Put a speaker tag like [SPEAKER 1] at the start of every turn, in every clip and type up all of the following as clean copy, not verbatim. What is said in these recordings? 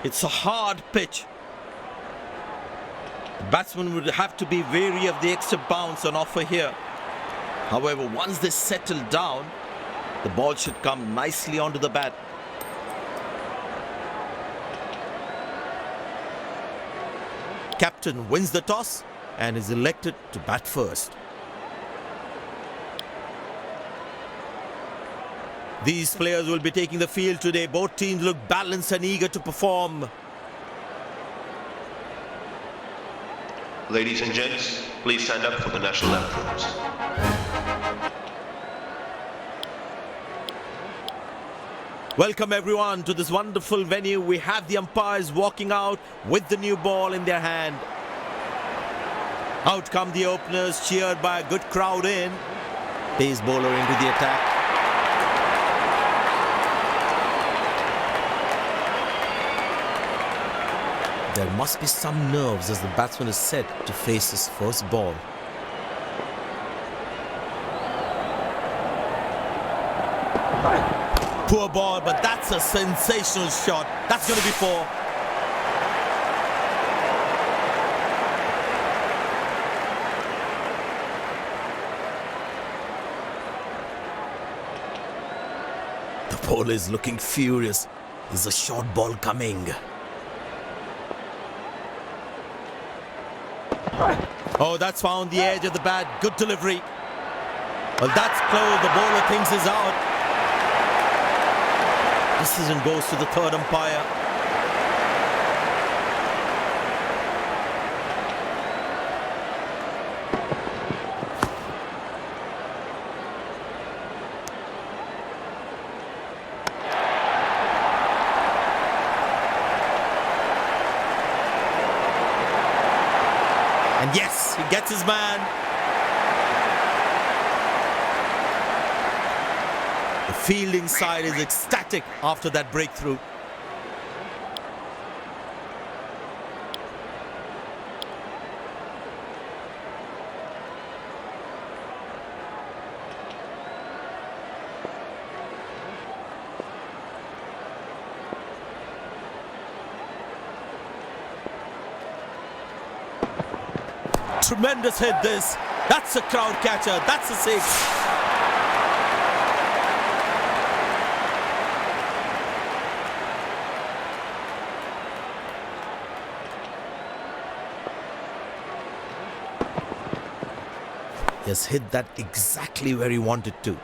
[SPEAKER 1] It's a hard pitch. The batsman would have to be wary of the extra bounce on offer here. However, once they settle down, the ball should come nicely onto the bat. Captain wins the toss and is elected to bat first. These players will be taking the field today. Both teams look balanced and eager to perform.
[SPEAKER 2] Ladies and gents, please stand up for the national anthems.
[SPEAKER 1] Welcome everyone to this wonderful venue. We have the umpires walking out with the new ball in their hand. Out come the openers, cheered by a good crowd in. Pace bowler into the attack. There must be some nerves as the batsman is set to face his first ball. Poor ball, but that's a sensational shot. That's going to be four. The bowler is looking furious. There's a short ball coming. Oh, that's found the edge of the bat. Good delivery. Well, that's close. The bowler thinks he's out. Decision goes to the third umpire. And yes, he gets his man. The fielding side is ecstatic after that breakthrough. Tremendous hit this. That's a crowd catcher. That's a six. He has hit that exactly where he wanted to.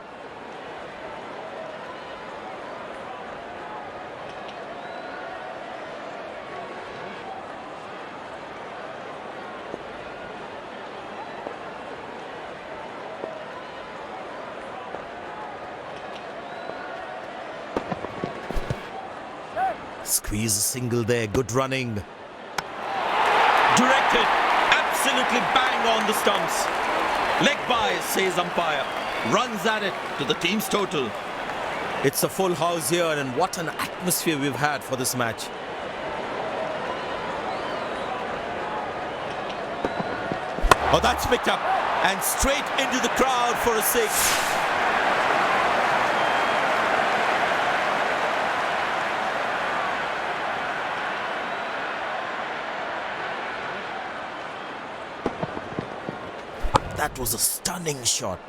[SPEAKER 1] Squeeze a single there, good running. Directed, absolutely bang on the stumps. Leg by, says umpire. Runs at it to the team's total. It's a full house here, and what an atmosphere we've had for this match. Oh, that's picked up and straight into the crowd for a six. That was a stunning shot.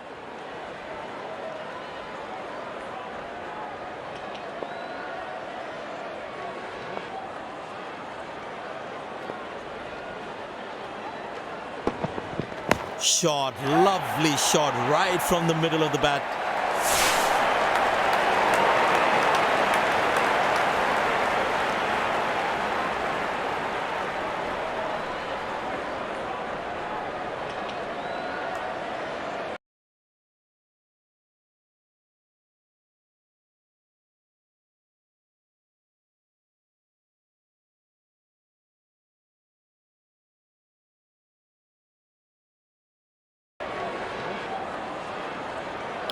[SPEAKER 1] Shot, lovely shot right from the middle of the bat.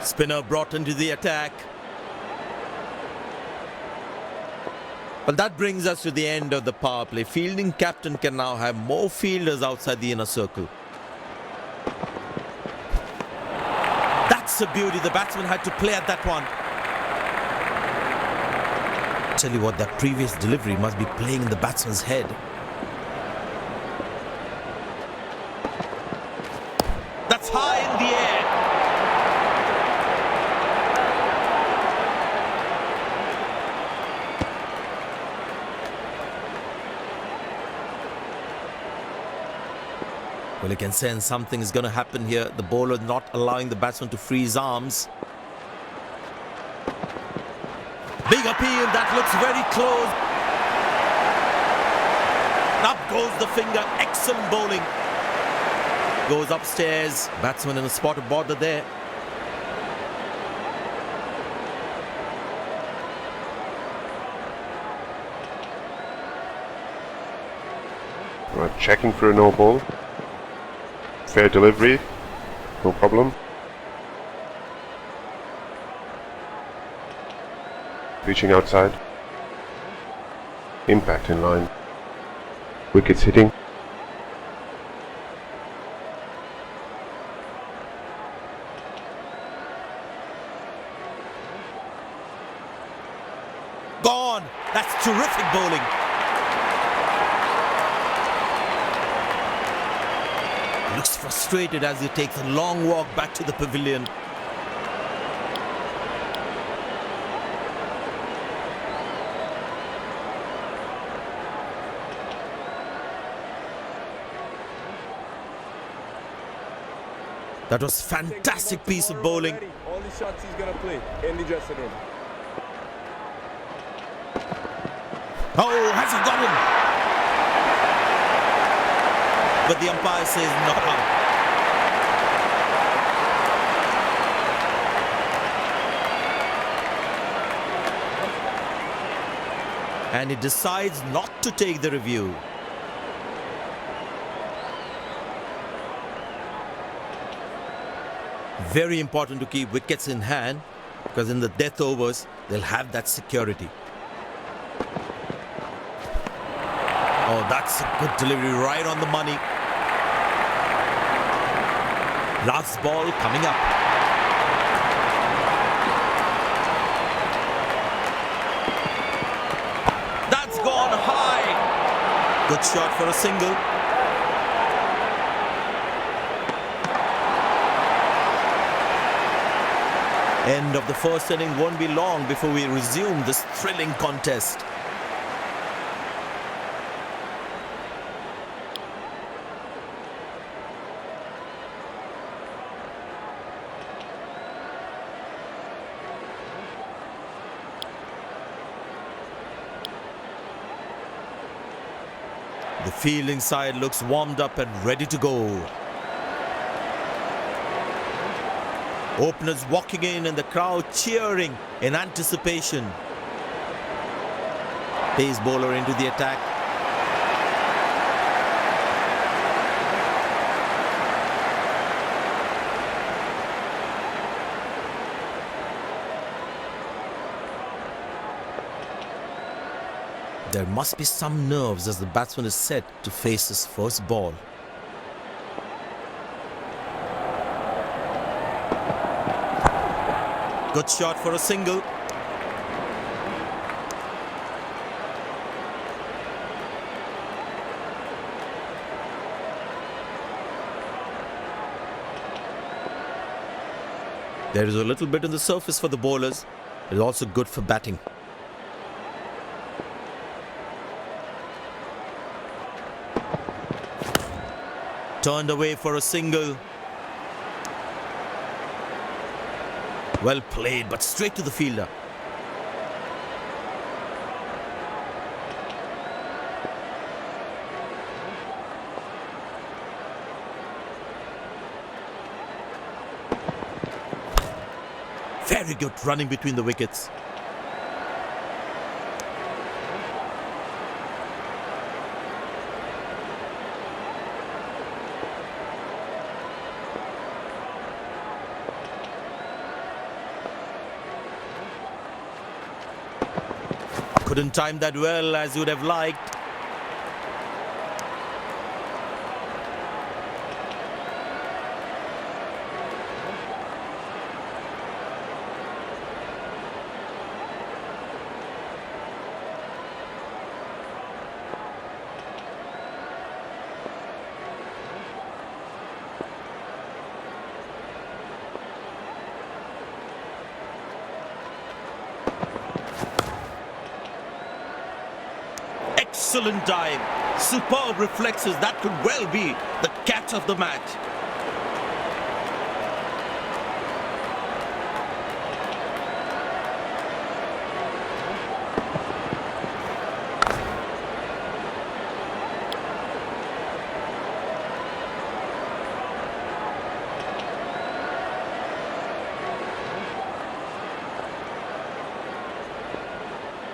[SPEAKER 1] Spinner brought into the attack. Well, that brings us to the end of the power play. Fielding captain can now have more fielders outside the inner circle. That's a beauty. The batsman had to play at that one. Tell you what, that previous delivery must be playing in the batsman's head. That's high in the air. Well, you can sense something is going to happen here. The bowler not allowing the batsman to free his arms. Big appeal, that looks very close. Up goes the finger, excellent bowling. Goes upstairs, batsman in a spot of bother there.
[SPEAKER 3] Right, checking for a no ball. Fair delivery, no problem. Reaching outside. Impact in line. Wickets hitting.
[SPEAKER 1] Gone! That's terrific bowling. Looks frustrated as he takes a long walk back to the pavilion. That was fantastic piece of bowling.
[SPEAKER 4] All the shots he's gonna play in the dressing room.
[SPEAKER 1] Oh, has he got him? But the umpire says not out. And he decides not to take the review. Very important to keep wickets in hand, because in the death overs, they'll have that security. Oh, that's a good delivery, right on the money. Last ball coming up. That's gone high. Good shot for a single. End of the first inning won't be long before we resume this thrilling contest. The fielding side looks warmed up and ready to go. Openers walking in and the crowd cheering in anticipation. Pace bowler into the attack. There must be some nerves as the batsman is set to face his first ball. Good shot for a single. There is a little bit on the surface for the bowlers. It's also good for batting. Turned away for a single. Well played, but straight to the fielder. Very good running between the wickets. Couldn't time that well as you would have liked. Excellent dive. Superb reflexes. That could well be the catch of the match.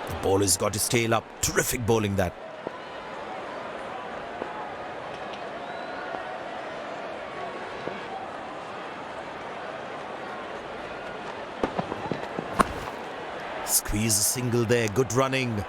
[SPEAKER 1] The bowler's got his tail up. Terrific bowling that. Squeeze a single there. Good running.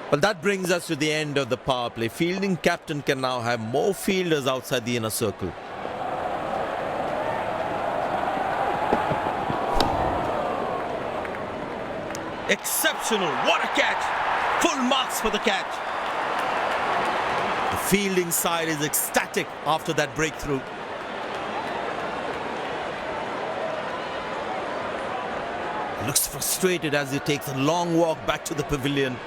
[SPEAKER 1] Well, that brings us to the end of the power play. Fielding captain can now have more fielders outside the inner circle. Exceptional. What a catch. Full marks for the catch. The fielding side is ecstatic after that breakthrough. Looks frustrated as he takes a long walk back to the pavilion.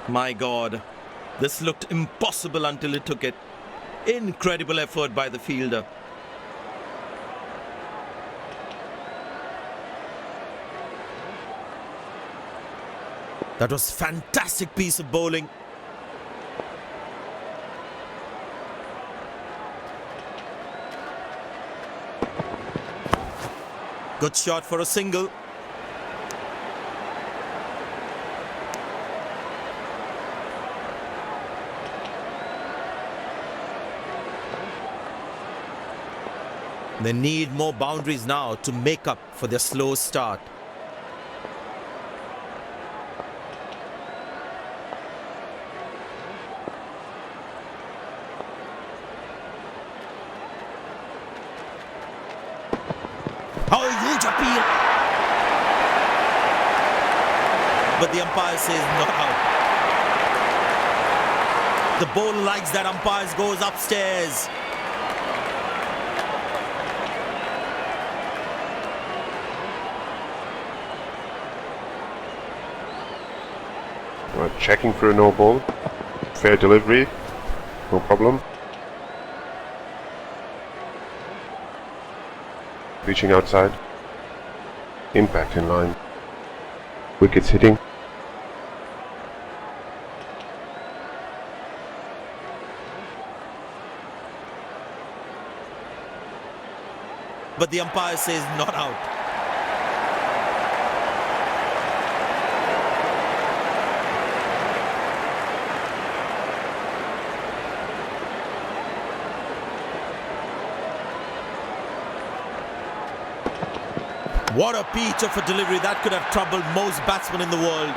[SPEAKER 1] My God, this looked impossible until he took it. Incredible effort by the fielder. That was fantastic piece of bowling. Good shot for a single. They need more boundaries now to make up for their slow start. Oh, huge appeal! But the umpire says not out. The bowler likes that. Umpire goes upstairs.
[SPEAKER 3] Checking for a no ball. Fair delivery. No problem. Reaching outside. Impact in line. Wickets hitting.
[SPEAKER 1] But the umpire says not out. What a peach of a delivery. That could have troubled most batsmen in the world.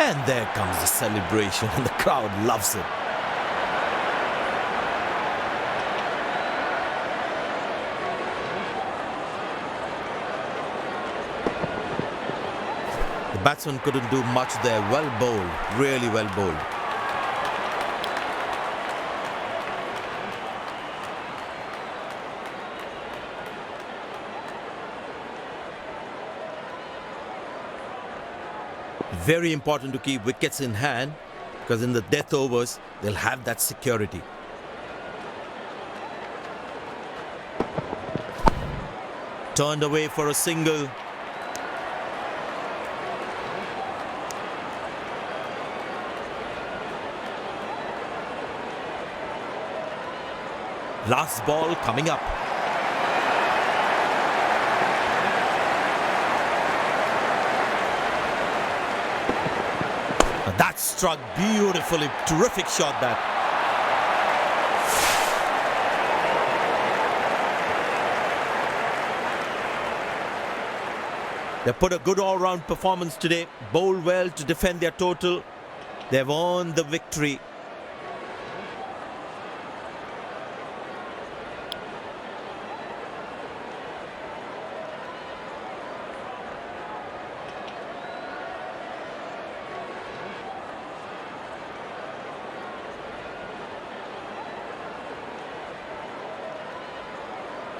[SPEAKER 1] And there comes the celebration, and the crowd loves it. The batsman couldn't do much there. Well bowled. Really well bowled. Very important to keep wickets in hand, because in the death overs, they'll have that security. Turned away for a single. Last ball coming up. That struck beautifully. Terrific shot that. They put a good all-round performance today. Bowled well to defend their total. They've earned the victory.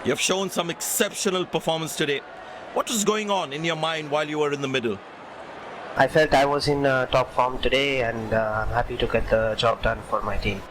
[SPEAKER 1] You've shown some exceptional performance today. What was going on in your mind while you were in the middle?
[SPEAKER 5] I felt I was in top form today, and I'm happy to get the job done for my team.